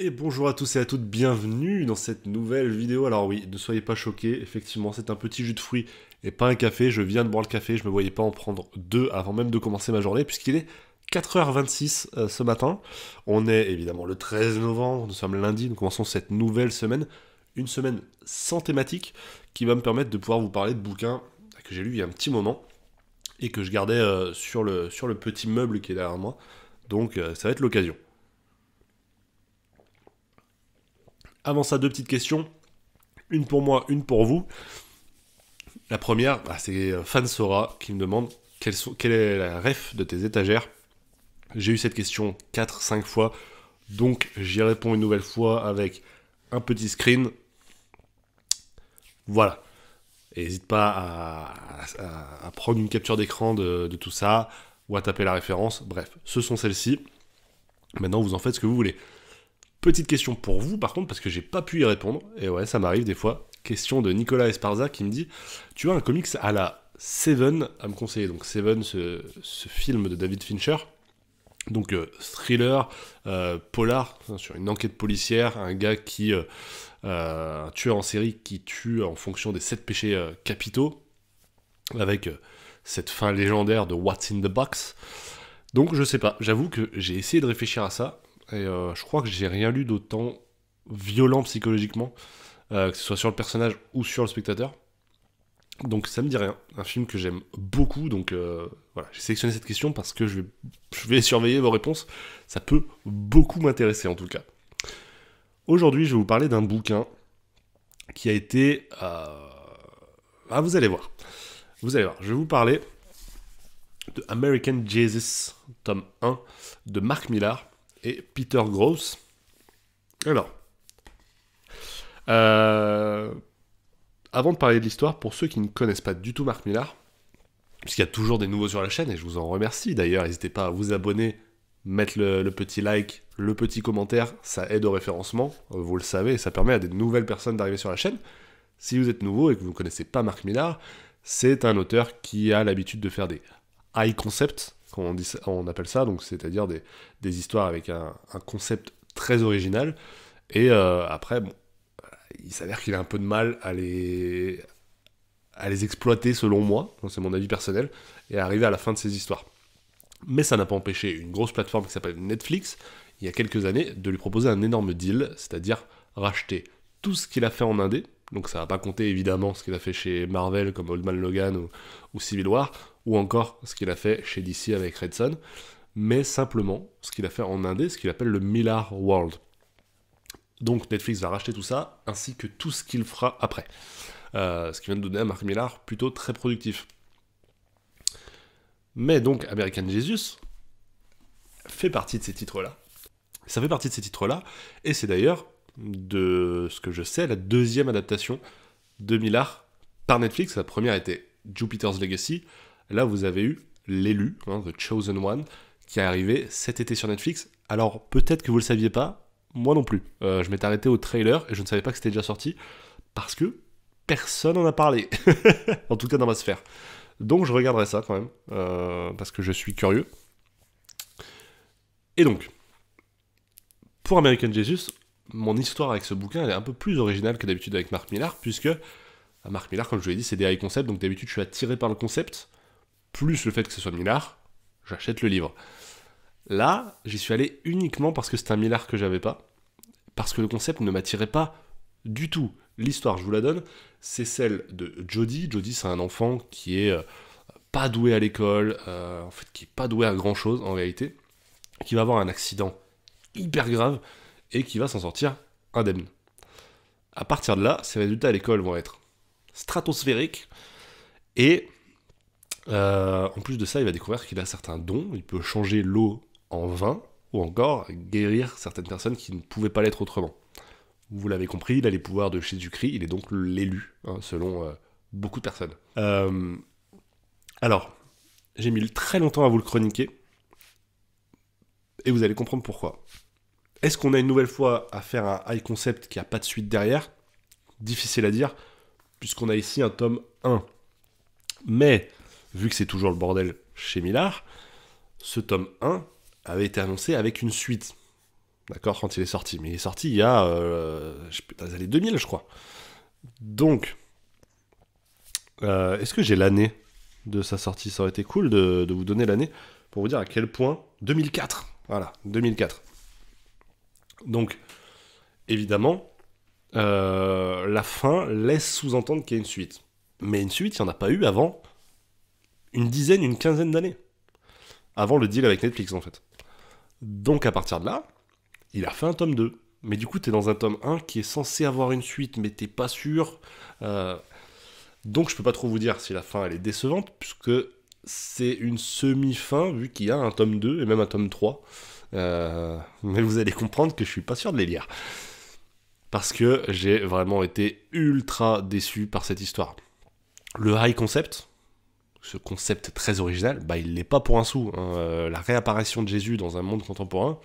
Et bonjour à tous et à toutes, bienvenue dans cette nouvelle vidéo. Alors oui, ne soyez pas choqués, effectivement c'est un petit jus de fruits et pas un café. Je viens de boire le café, je me voyais pas en prendre deux avant même de commencer ma journée puisqu'il est 4h26 ce matin. On est évidemment le 13 novembre, nous sommes lundi, nous commençons cette nouvelle semaine. Une semaine sans thématique qui va me permettre de pouvoir vous parler de bouquins que j'ai lus il y a un petit moment et que je gardais sur le petit meuble qui est derrière moi. Donc ça va être l'occasion. Avant ça, deux petites questions. Une pour moi, une pour vous. La première, c'est Fansora qui me demande quelle est la ref de tes étagères. J'ai eu cette question 4-5 fois, donc j'y réponds une nouvelle fois avec un petit screen. Voilà. Et n'hésite pas à prendre une capture d'écran de tout ça, ou à taper la référence. Bref, ce sont celles-ci. Maintenant, vous en faites ce que vous voulez. Petite question pour vous, par contre, parce que j'ai pas pu y répondre. Et ouais, ça m'arrive des fois. Question de Nicolas Esparza qui me dit: tu as un comics à la Seven à me conseiller. Donc, Seven, ce film de David Fincher. Donc, thriller, polar, sur une enquête policière. Un gars qui. Un tueur en série qui tue en fonction des 7 péchés capitaux. Avec cette fin légendaire de What's in the Box. Donc, je sais pas. J'avoue que j'ai essayé de réfléchir à ça. Et je crois que j'ai rien lu d'autant violent psychologiquement, que ce soit sur le personnage ou sur le spectateur. Donc ça me dit rien. Un film que j'aime beaucoup, donc voilà, j'ai sélectionné cette question parce que je vais surveiller vos réponses. Ça peut beaucoup m'intéresser en tout cas. Aujourd'hui, je vais vous parler d'un bouquin qui a été... Ah, vous allez voir. Vous allez voir, je vais vous parler de American Jesus, tome 1, de Mark Millar et Peter Gross. Alors, avant de parler de l'histoire, pour ceux qui ne connaissent pas du tout Mark Millar, puisqu'il y a toujours des nouveaux sur la chaîne, et je vous en remercie d'ailleurs, n'hésitez pas à vous abonner, mettre le petit like, le petit commentaire, ça aide au référencement, vous le savez, et ça permet à des nouvelles personnes d'arriver sur la chaîne. Si vous êtes nouveau et que vous ne connaissez pas Mark Millar, c'est un auteur qui a l'habitude de faire des high concepts, on appelle ça, donc c'est-à-dire des histoires avec un concept très original, et après, bon, il s'avère qu'il a un peu de mal à les exploiter selon moi, c'est mon avis personnel, et à arriver à la fin de ses histoires. Mais ça n'a pas empêché une grosse plateforme qui s'appelle Netflix, il y a quelques années, de lui proposer un énorme deal, c'est-à-dire racheter tout ce qu'il a fait en indé, donc ça va pas compter évidemment ce qu'il a fait chez Marvel comme Old Man Logan ou Civil War, ou encore ce qu'il a fait chez DC avec Red Son, mais simplement ce qu'il a fait en indé, ce qu'il appelle le Millar World. Donc Netflix va racheter tout ça, ainsi que tout ce qu'il fera après. Ce qui vient de donner à Mark Millar plutôt très productif. Mais donc American Jesus fait partie de ces titres-là. Ça fait partie de ces titres-là, et c'est d'ailleurs, de ce que je sais, la deuxième adaptation de Millar par Netflix. La première était Jupiter's Legacy. Là, vous avez eu L'élu, The Chosen One, qui est arrivé cet été sur Netflix. Alors, peut-être que vous le saviez pas, moi non plus. Je m'étais arrêté au trailer et je ne savais pas que c'était déjà sorti, parce que personne n'en a parlé. En tout cas, dans ma sphère. Donc, je regarderai ça quand même, parce que je suis curieux. Et donc, pour American Jesus, mon histoire avec ce bouquin, elle est un peu plus originale que d'habitude avec Mark Millar, puisque Mark Millar, comme je vous l'ai dit, c'est des high concepts, donc d'habitude je suis attiré par le concept, plus le fait que ce soit Millar, j'achète le livre. Là, j'y suis allé uniquement parce que c'est un Millar que j'avais pas, parce que le concept ne m'attirait pas du tout. L'histoire, je vous la donne, c'est celle de Jody. Jody, c'est un enfant qui est pas doué à l'école, en fait, qui est pas doué à grand chose en réalité, qui va avoir un accident hyper grave et qui va s'en sortir indemne. À partir de là, ses résultats à l'école vont être stratosphériques et en plus de ça, il va découvrir qu'il a certains dons. Il peut changer l'eau en vin ou encore guérir certaines personnes qui ne pouvaient pas l'être autrement. Vous l'avez compris, il a les pouvoirs de Jésus-Christ, il est donc l'élu, selon beaucoup de personnes. Alors, j'ai mis très longtemps à vous le chroniquer, et vous allez comprendre pourquoi. Est-ce qu'on a une nouvelle fois à faire un high concept qui n'a pas de suite derrière? Difficile à dire, puisqu'on a ici un tome 1. Mais, vu que c'est toujours le bordel chez Millar, ce tome 1 avait été annoncé avec une suite. d'accord, quand il est sorti. Mais il est sorti il y a, dans les années 2000, je crois. Donc, est-ce que j'ai l'année de sa sortie? Ça aurait été cool de vous donner l'année pour vous dire à quel point... 2004, voilà, 2004. Donc, évidemment, la fin laisse sous-entendre qu'il y a une suite. Mais une suite, il n'y en a pas eu avant une quinzaine d'années. Avant le deal avec Netflix, en fait. Donc, à partir de là, il a fait un tome 2. Mais du coup, t'es dans un tome 1 qui est censé avoir une suite, mais t'es pas sûr. Donc, je peux pas trop vous dire si la fin, elle est décevante, puisque c'est une semi-fin, vu qu'il y a un tome 2 et même un tome 3. Mais vous allez comprendre que je suis pas sûr de les lire. Parce que j'ai vraiment été ultra déçu par cette histoire. Le high concept, ce concept très original, bah il l'est pas pour un sou. Hein. La réapparition de Jésus dans un monde contemporain,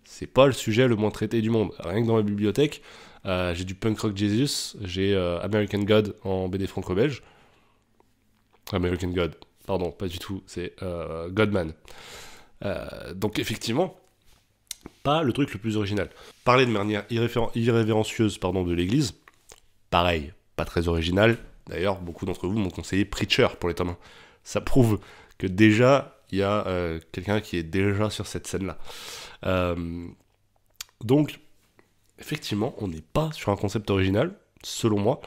c'est pas le sujet le moins traité du monde. Rien que dans ma bibliothèque, j'ai du Punk Rock Jesus, j'ai American God en BD franco-belge. American God, pardon, pas du tout, c'est Godman. Donc effectivement, pas le truc le plus original. Parler de manière irrévérencieuse de l'Église, pareil, pas très original. D'ailleurs, beaucoup d'entre vous m'ont conseillé Preacher pour les tomes 1. Ça prouve que déjà, il y a quelqu'un qui est déjà sur cette scène-là. Donc, effectivement, on n'est pas sur un concept original, selon moi,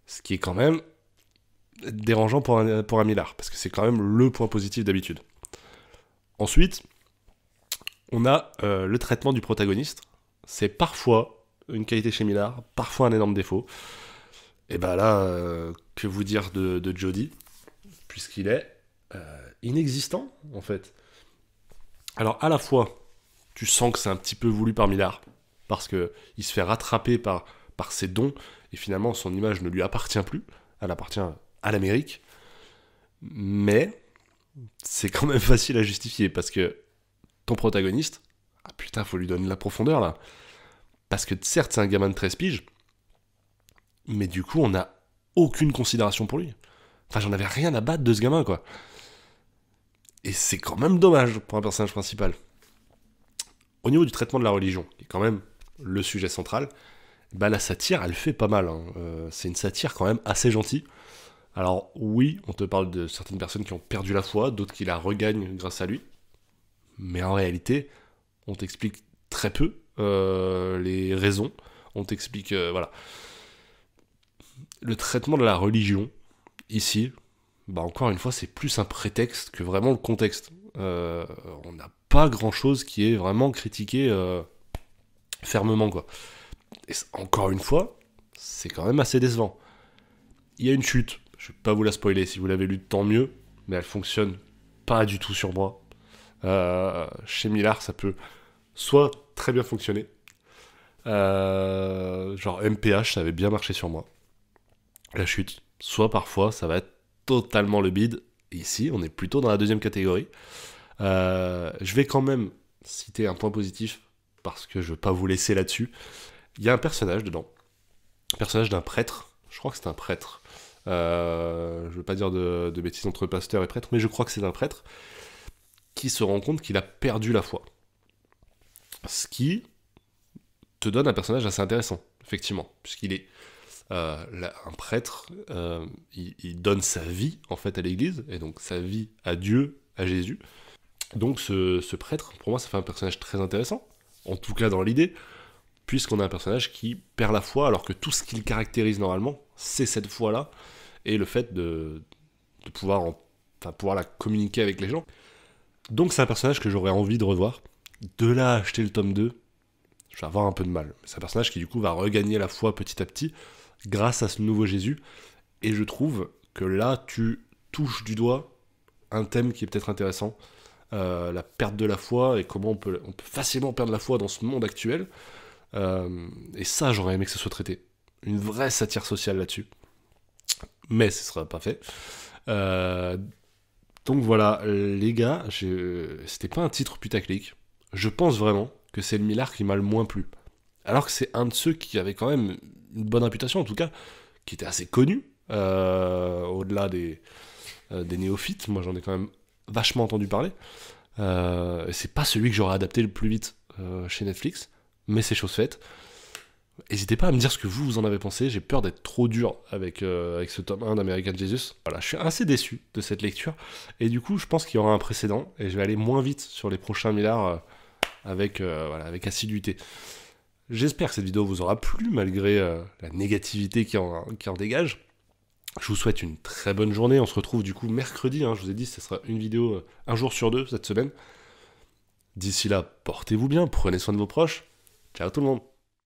ce qui est quand même dérangeant pour un Millard, parce que c'est quand même le point positif d'habitude. Ensuite, on a le traitement du protagoniste. C'est parfois une qualité chez Millard, parfois un énorme défaut. Et ben là, que vous dire de Jody, puisqu'il est inexistant, en fait. Alors, à la fois, tu sens que c'est un petit peu voulu par Millard, parce qu'il se fait rattraper par ses dons, et finalement, son image ne lui appartient plus, elle appartient à l'Amérique, mais c'est quand même facile à justifier, parce que ton protagoniste, ah putain, faut lui donner de la profondeur, là. Parce que certes, c'est un gamin de 13 piges, mais du coup, on n'a aucune considération pour lui. Enfin, j'en avais rien à battre de ce gamin, quoi. Et c'est quand même dommage pour un personnage principal. Au niveau du traitement de la religion, qui est quand même le sujet central, bah la satire, elle fait pas mal. Hein. C'est une satire quand même assez gentille. Alors oui, on te parle de certaines personnes qui ont perdu la foi, d'autres qui la regagnent grâce à lui. Mais en réalité, on t'explique très peu les raisons. On t'explique, voilà. Le traitement de la religion, ici, bah encore une fois, c'est plus un prétexte que vraiment le contexte. On n'a pas grand-chose qui est vraiment critiqué fermement, quoi. Et encore une fois, c'est quand même assez décevant. Il y a une chute, je vais pas vous la spoiler, si vous l'avez lu, tant mieux, mais elle fonctionne pas du tout sur moi. Chez Millard, ça peut soit très bien fonctionner, genre MPH, ça avait bien marché sur moi, la chute, soit parfois ça va être totalement le bide. Ici, on est plutôt dans la deuxième catégorie. Je vais quand même citer un point positif, parce que je veux pas vous laisser là-dessus. Il y a un personnage dedans, un personnage d'un prêtre, je crois que c'est un prêtre. Je veux pas dire de bêtises entre pasteur et prêtre, mais je crois que c'est un prêtre qui se rend compte qu'il a perdu la foi. Ce qui te donne un personnage assez intéressant, effectivement, puisqu'il est un prêtre, il donne sa vie en fait à l'église, et donc sa vie à Dieu, à Jésus. Donc ce prêtre, pour moi, ça fait un personnage très intéressant, en tout cas dans l'idée, puisqu'on a un personnage qui perd la foi, alors que tout ce qu'il caractérise normalement, c'est cette foi-là, et le fait de pouvoir, pouvoir la communiquer avec les gens. Donc c'est un personnage que j'aurais envie de revoir. De là à acheter le tome 2, je vais avoir un peu de mal. C'est un personnage qui du coup va regagner la foi petit à petit, grâce à ce nouveau Jésus, et je trouve que là, tu touches du doigt un thème qui est peut-être intéressant, la perte de la foi, et comment on peut facilement perdre la foi dans ce monde actuel, et ça, j'aurais aimé que ce soit traité. Une vraie satire sociale là-dessus. Mais ce sera pas fait. Donc voilà, les gars, c'était pas un titre putaclic. Je pense vraiment que c'est le Millard qui m'a le moins plu. Alors que c'est un de ceux qui avait quand même une bonne réputation, en tout cas, qui était assez connu, au-delà des néophytes. Moi, j'en ai quand même vachement entendu parler. Et c'est pas celui que j'aurais adapté le plus vite chez Netflix. mais c'est chose faite. N'hésitez pas à me dire ce que vous en avez pensé, j'ai peur d'être trop dur avec ce tome 1 d'American Jesus. Voilà, je suis assez déçu de cette lecture, et du coup je pense qu'il y aura un précédent, et je vais aller moins vite sur les prochains millards avec assiduité. J'espère que cette vidéo vous aura plu, malgré la négativité qui en dégage. Je vous souhaite une très bonne journée, on se retrouve du coup mercredi, je vous ai dit, ce sera une vidéo un jour sur deux cette semaine. D'ici là, portez-vous bien, prenez soin de vos proches, ciao tout le monde.